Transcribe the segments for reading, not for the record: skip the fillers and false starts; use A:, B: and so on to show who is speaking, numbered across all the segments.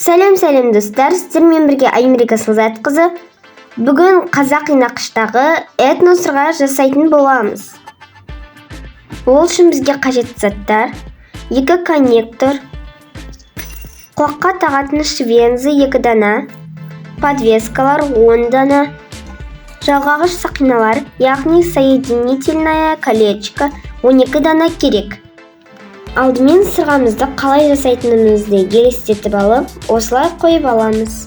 A: Сәлем достар, сіздермен бірге Аймерика Сылзатқызы. Бүгін қазақи нақыштағы этносырға жасайтын боламыз. Ол үшін бізге қажетті заттар: 2 коннектор, құлаққа тағатын швензі 2 дана, подвескалар 10 дана, жалғағыш сақиналар, яғни соединительное колечко 12 дана керек. Алдымен сырғамызды қалай жасайтынымызды елестетіп алып, осылай қойып аламыз.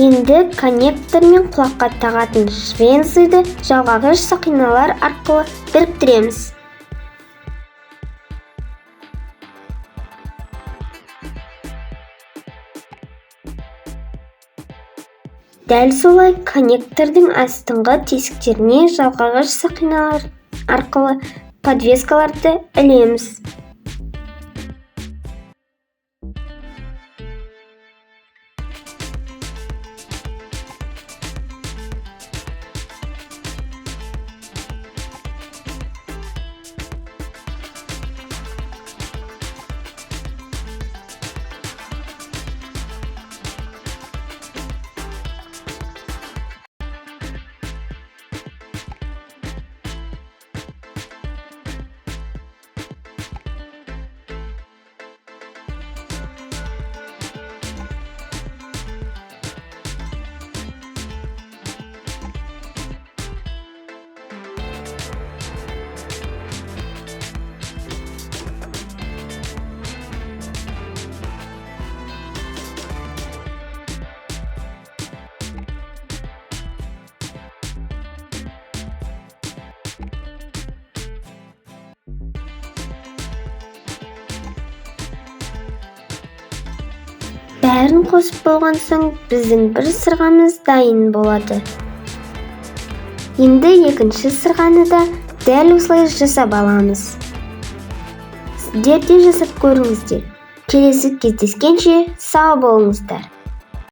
A: Енді коннектор мен құлаққа тағатын швензиді жалғағыш сақиналар арқылы біріктіреміз. Дәл солай коннектордың астыңғы тесіктеріне жалғағыш сақиналар арқылы подвескаларды ілеміз. Бәрін қосып болған соң, біздің бір сырғамыз дайын болады. Енді екінші сырғаны да дәл осылай жасап аламыз. Сіздер де жасап көріңіздер. Келесі кездескенше сау болыңыздар.